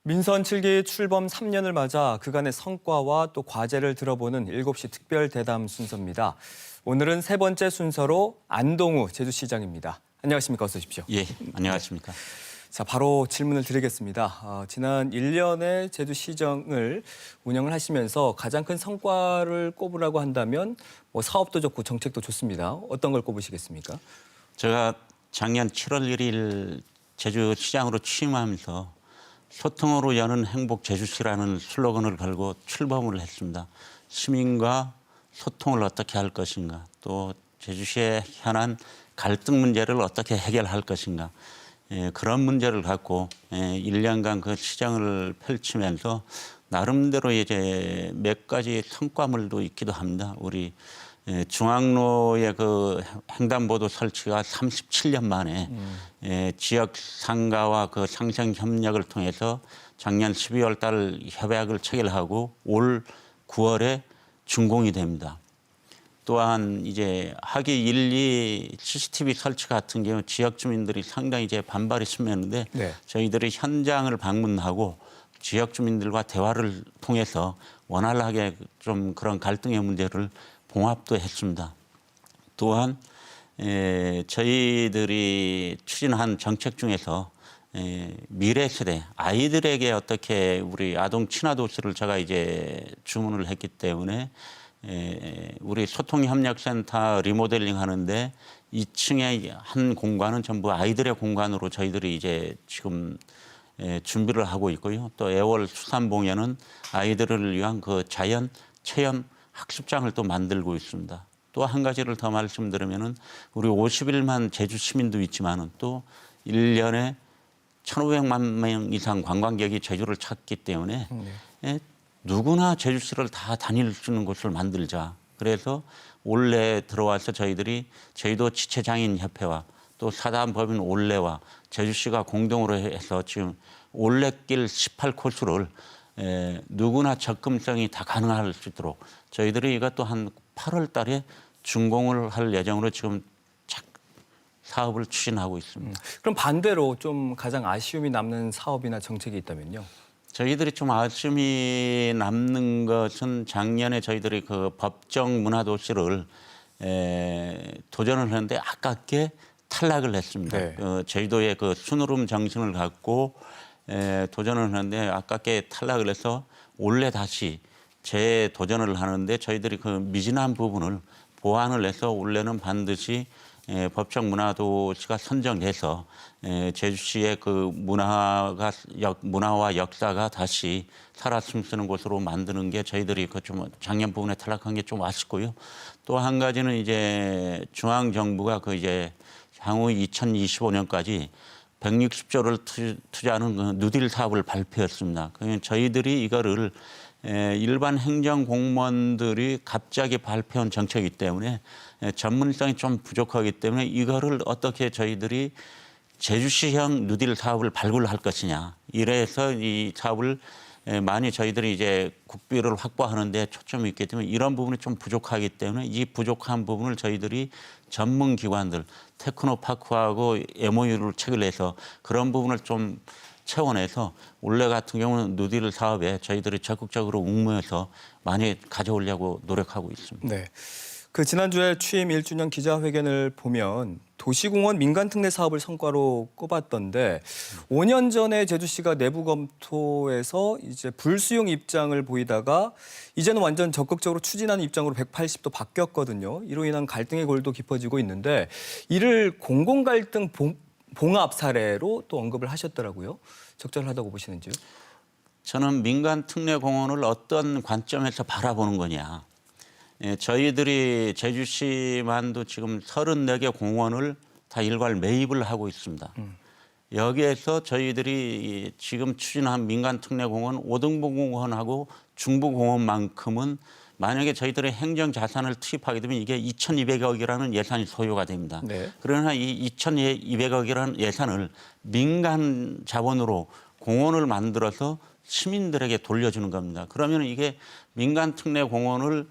민선 7기 출범 3년을 맞아 그간의 성과와 또 과제를 들어보는 7시 특별 대담 순서입니다. 오늘은 세 번째 순서로 안동우 제주시장입니다. 안녕하십니까? 어서 오십시오. 예, 안녕하십니까? 자, 바로 질문을 드리겠습니다. 지난 1년의 제주시정을 운영을 하시면서 가장 큰 성과를 꼽으라고 한다면 사업도 좋고 정책도 좋습니다. 어떤 걸 꼽으시겠습니까? 제가 작년 7월 1일 제주시장으로 취임하면서 소통으로 여는 행복 제주시라는 슬로건을 걸고 출범을 했습니다. 시민과 소통을 어떻게 할 것인가, 또 제주시의 현안 갈등 문제를 어떻게 해결할 것인가, 그런 문제를 갖고 1년간 그 시장을 펼치면서 나름대로 이제 몇 가지 성과물도 있기도 합니다. 우리 중앙로의 그 횡단보도 설치가 37년 만에 지역 상가와 그 상생 협력을 통해서 작년 12월 달 협약을 체결하고 올 9월에 준공이 됩니다. 또한 이제 하기 1, 2 CCTV 설치 같은 경우 지역 주민들이 상당히 이제 반발이 심했는데 네. 저희들이 현장을 방문하고 지역 주민들과 대화를 통해서 원활하게 좀 그런 갈등의 문제를 봉합도 했습니다. 또한 저희들이 추진한 정책 중에서 미래 세대 아이들에게 어떻게 우리 아동 친화 도시를 제가 이제 주문을 했기 때문에 우리 소통협력센터 리모델링 하는데 2층의 한 공간은 전부 아이들의 공간으로 저희들이 이제 지금 준비를 하고 있고요. 또 애월 수산봉에는 아이들을 위한 그 자연 체험 학습장을 또 만들고 있습니다. 또 한 가지를 더 말씀드리면은 우리 51만 제주 시민도 있지만은 또 1년에 1,500만 명 이상 관광객이 제주를 찾기 때문에 누구나 제주시를 다 다닐 수 있는 곳을 만들자. 그래서 올해 들어와서 저희들이 제주도 지체장애인협회와 또 사단법인 올레와 제주시가 공동으로 해서 지금 올레길 18코스를 누구나 접근성이 다 가능할 수 있도록 저희들이 이것도 한 8월 달에 준공을 할 예정으로 지금 사업을 추진하고 있습니다. 그럼 반대로 좀 가장 아쉬움이 남는 사업이나 정책이 있다면요? 저희들이 좀 아쉬움이 남는 것은 작년에 저희들이 그 법정 문화도시를 도전을 했는데 아깝게 탈락을 했습니다. 네. 제주도의 그 순으름 정신을 갖고 도전을 했는데 아깝게 탈락을 해서 올해 다시 재도전을 하는데 저희들이 그 미진한 부분을 보완을 해서 올해는 반드시 법정 문화도시가 선정돼서 제주시의 그 문화와 역사가 다시 살아 숨쉬는 곳으로 만드는 게 저희들이 그 좀 작년 부분에 탈락한 게 좀 아쉽고요. 또 한 가지는 이제 중앙 정부가 그 이제 향후 2025년까지 160조를 투자하는 그 누딜 사업을 발표했습니다. 그러면 저희들이 이거를 일반 행정 공무원들이 갑자기 발표한 정책이기 때문에 전문성이 좀 부족하기 때문에 이거를 어떻게 저희들이 제주시형 누딜 사업을 발굴할 것이냐. 이래서 이 사업을 많이 저희들이 이제 국비를 확보하는 데 초점이 있기 때문에 이런 부분이 좀 부족하기 때문에 이 부족한 부분을 저희들이 전문 기관들 테크노파크하고 MOU를 체결해서 그런 부분을 좀 채원해서 올해 같은 경우는 누딜 사업에 저희들이 적극적으로 응모해서 많이 가져오려고 노력하고 있습니다. 네. 그 지난주에 취임 1주년 기자회견을 보면 도시공원 민간특례 사업을 성과로 꼽았던데 5년 전에 제주시가 내부 검토에서 이제 불수용 입장을 보이다가 이제는 완전 적극적으로 추진하는 입장으로 180도 바뀌었거든요. 이로 인한 갈등의 골도 깊어지고 있는데 이를 공공갈등 봉합 사례로 또 언급을 하셨더라고요. 적절하다고 보시는지요? 저는 민간특례공원을 어떤 관점에서 바라보는 거냐. 저희들이 제주시만도 지금 34개 공원을 다 일괄 매입을 하고 있습니다. 여기에서 저희들이 지금 추진한 민간특례공원 5등분 공원하고 중부공원만큼은 만약에 저희들의 행정자산을 투입하게 되면 이게 2,200억이라는 예산이 소요가 됩니다. 네. 그러나 이 2,200억이라는 예산을 민간 자본으로 공원을 만들어서 시민들에게 돌려주는 겁니다. 그러면 이게 민간특례공원을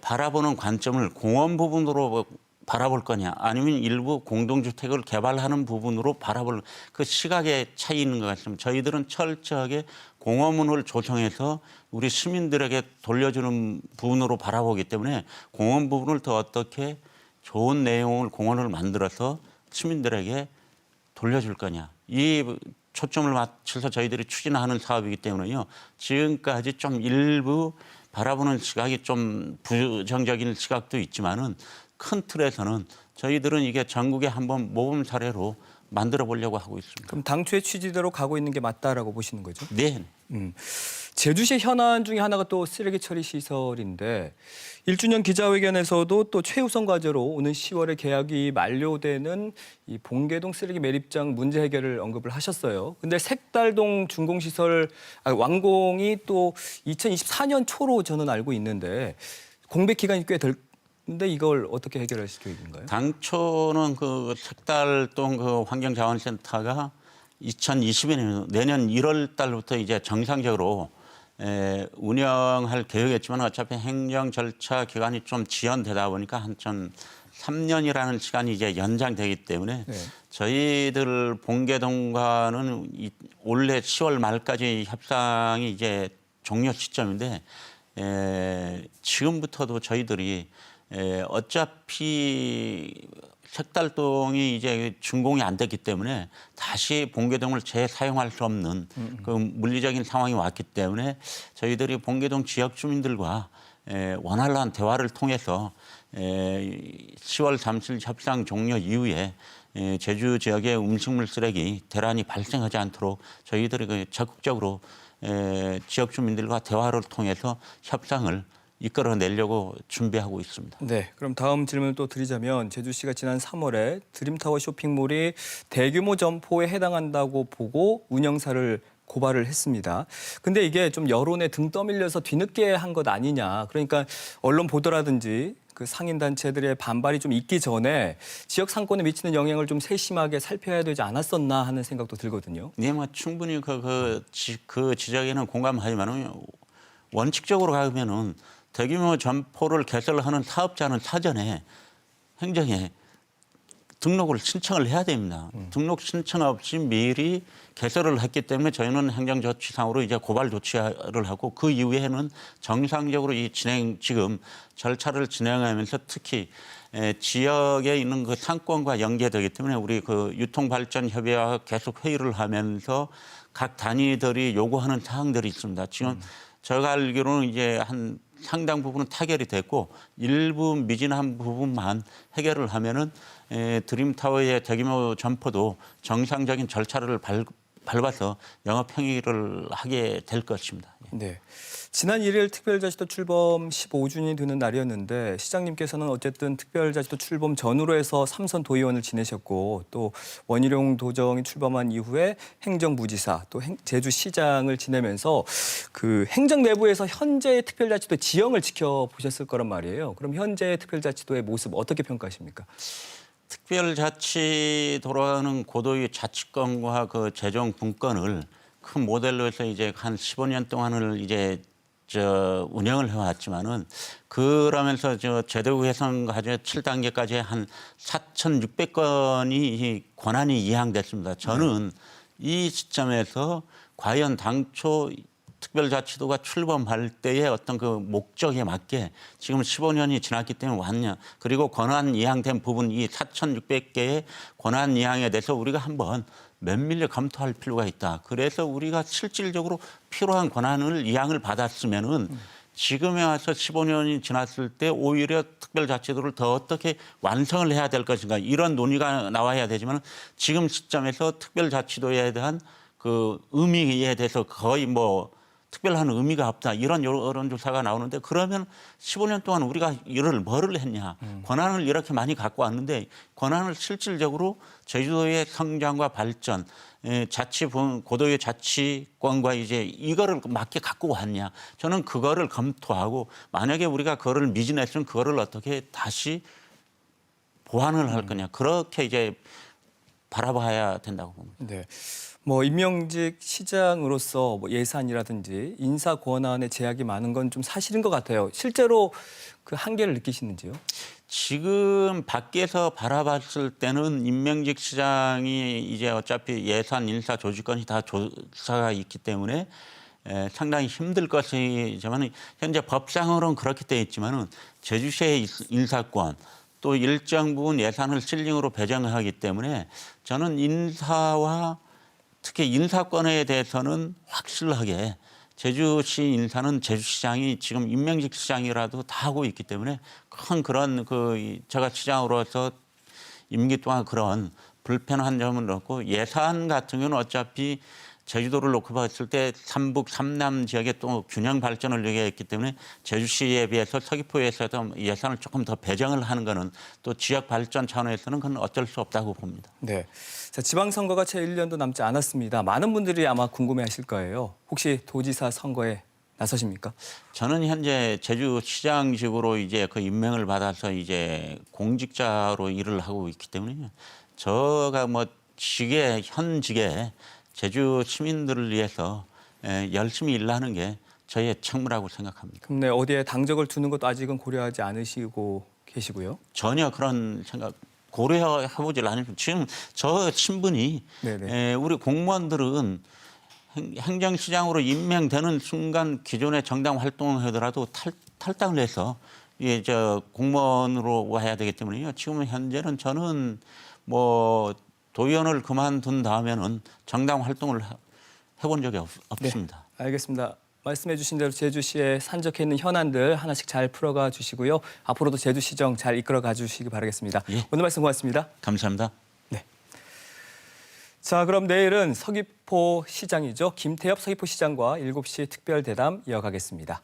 바라보는 관점을 공원 부분으로 바라볼 거냐 아니면 일부 공동주택을 개발하는 부분으로 바라볼 그 시각의 차이 있는 것 같습니다. 저희들은 철저하게 공허문을 조성해서 우리 시민들에게 돌려주는 부분으로 바라보기 때문에 공원 부분을 더 어떻게 좋은 내용을 공원을 만들어서 시민들에게 돌려줄 거냐. 이 초점을 맞춰서 저희들이 추진하는 사업이기 때문에요. 지금까지 좀 일부 바라보는 시각이 좀 부정적인 시각도 있지만은 큰 틀에서는 저희들은 이게 전국에 한번 모범 사례로 만들어 보려고 하고 있습니다. 그럼 당초의 취지대로 가고 있는 게 맞다라고 보시는 거죠? 네. 제주시 현안 중에 하나가 또 쓰레기 처리 시설인데 1주년 기자회견에서도 또 최우선 과제로 오는 10월에 계약이 만료되는 이 봉계동 쓰레기 매립장 문제 해결을 언급을 하셨어요. 근데 색달동 준공시설 완공이 또 2024년 초로 저는 알고 있는데 공백 기간이 꽤 될는데 이걸 어떻게 해결하실 계획인가요? 당초는 그 색달동 그 환경자원센터가 2020년 내년 1월 달부터 이제 정상적으로 운영할 계획이었지만 어차피 행정 절차 기간이 좀 지연되다 보니까 한 3년이라는 시간이 이제 연장되기 때문에 네. 저희들 봉계동과는 올해 10월 말까지 협상이 이제 종료 시점인데 지금부터도 저희들이 어차피 색달동이 이제 준공이 안 됐기 때문에 다시 봉계동을 재사용할 수 없는 그 물리적인 상황이 왔기 때문에 저희들이 봉계동 지역 주민들과 원활한 대화를 통해서 10월 30일 협상 종료 이후에 제주 지역의 음식물 쓰레기 대란이 발생하지 않도록 저희들이 그 적극적으로 지역 주민들과 대화를 통해서 협상을 이끌어내려고 준비하고 있습니다. 네, 그럼 다음 질문을 또 드리자면 제주시가 지난 3월에 드림타워 쇼핑몰이 대규모 점포에 해당한다고 보고 운영사를 고발을 했습니다. 근데 이게 좀 여론에 등 떠밀려서 뒤늦게 한 것 아니냐. 그러니까 언론 보도라든지 그 상인단체들의 반발이 좀 있기 전에 지역 상권에 미치는 영향을 좀 세심하게 살펴야 되지 않았었나 하는 생각도 들거든요. 네, 뭐 충분히 그 지적에는 공감하지만은 원칙적으로 가면은 대규모 점포를 개설하는 사업자는 사전에 행정에 등록을 신청을 해야 됩니다. 등록 신청 없이 미리 개설을 했기 때문에 저희는 행정조치상으로 이제 고발 조치를 하고 그 이후에는 정상적으로 지금 절차를 진행하면서 특히 지역에 있는 그 상권과 연계되기 때문에 우리 그 유통발전협의회와 계속 회의를 하면서 각 단위들이 요구하는 사항들이 있습니다. 지금 제가 알기로는 이제 한 상당 부분은 타결이 됐고 일부 미진한 부분만 해결을 하면은 드림타워의 대규모 점포도 정상적인 절차를 밟아서 영업 행위를 하게 될 것입니다. 네. 지난 1일 특별자치도 출범 15주년이 되는 날이었는데 시장님께서는 어쨌든 특별자치도 출범 전후로 해서 3선 도의원을 지내셨고 또 원희룡 도정이 출범한 이후에 행정부지사 또 제주시장을 지내면서 그 행정 내부에서 현재의 특별자치도의 지형을 지켜보셨을 거란 말이에요. 그럼 현재의 특별자치도의 모습 어떻게 평가하십니까? 특별자치 돌아가는 고도의 자치권과 그 재정 분권을 큰 모델로 해서 이제 한 15년 동안을 이제 운영을 해왔지만은 그러면서 제도 개선 과제 7단계까지 한 4,600건이 권한이 이양됐습니다. 저는 이 시점에서 과연 당초 특별자치도가 출범할 때의 어떤 그 목적에 맞게 지금 15년이 지났기 때문에 왔냐. 그리고 권한 이양된 부분 이 4,600개의 권한 이양에 대해서 우리가 한번 면밀히 검토할 필요가 있다. 그래서 우리가 실질적으로 필요한 권한을 이양을 받았으면은 지금에 와서 15년이 지났을 때 오히려 특별자치도를 더 어떻게 완성을 해야 될 것인가 이런 논의가 나와야 되지만 지금 시점에서 특별자치도에 대한 그 의미에 대해서 거의 뭐 특별한 의미가 없다. 이런 여론조사가 나오는데 그러면 15년 동안 우리가 이를 뭐를 했냐. 권한을 이렇게 많이 갖고 왔는데 권한을 실질적으로 제주도의 성장과 발전, 고도의 자치권과 이제 이거를 맞게 갖고 왔냐. 저는 그거를 검토하고 만약에 우리가 그거를 미진했으면 그거를 어떻게 다시 보완을 할 거냐. 그렇게 이제 바라봐야 된다고 봅니다. 네. 뭐 임명직 시장으로서 뭐 예산이라든지 인사 권한의 제약이 많은 건 좀 사실인 것 같아요. 실제로 그 한계를 느끼시는지요? 지금 밖에서 바라봤을 때는 임명직 시장이 이제 어차피 예산, 인사, 조직권이 다 조사가 있기 때문에 상당히 힘들 것이지만 현재 법상으로는 그렇게 되어 있지만은 제주시의 인사권 또 일정 부분 예산을 실링으로 배정하기 때문에 저는 인사와 특히 인사권에 대해서는 확실하게 제주시 인사는 제주시장이 지금 임명직 시장이라도 다 하고 있기 때문에 큰 그런 제가 시장으로서 임기 동안 그런 불편한 점은 없고 예산 같은 경우는 어차피 제주도를 놓고 봤을 때 삼북 삼남 지역에 또 균형 발전을 위해했기 때문에 제주시에 비해서 서귀포에서도 예산을 조금 더 배정을 하는 거는 또 지역 발전 차원에서는 그건 어쩔 수 없다고 봅니다. 네. 자, 지방선거가 채 1년도 남지 않았습니다. 많은 분들이 아마 궁금해하실 거예요. 혹시 도지사 선거에 나서십니까? 저는 현재 제주시장직으로 이제 그 임명을 받아서 이제 공직자로 일을 하고 있기 때문에 제가 뭐 현직에 제주 시민들을 위해서 열심히 일하는 게 저의 책무라고 생각합니다. 근데 어디에 당적을 두는 것도 아직은 고려하지 않으시고 계시고요. 전혀 그런 생각 고려해보질 않습니다. 지금 저 신분이 네네. 우리 공무원들은 행정시장으로 임명되는 순간 기존의 정당 활동을 하더라도 탈당을 해서 공무원으로 와야 되기 때문에요. 지금 현재는 저는 뭐 도의원을 그만둔 다음에는 정당 활동을 해본 적이 없습니다. 네, 알겠습니다. 말씀해 주신 대로 제주시에 산적해 있는 현안들 하나씩 잘 풀어가 주시고요. 앞으로도 제주시정 잘 이끌어가 주시기 바라겠습니다. 예. 오늘 말씀 고맙습니다. 감사합니다. 네. 자, 그럼 내일은 서귀포시장이죠. 김태엽 서귀포시장과 7시 특별 대담 이어가겠습니다.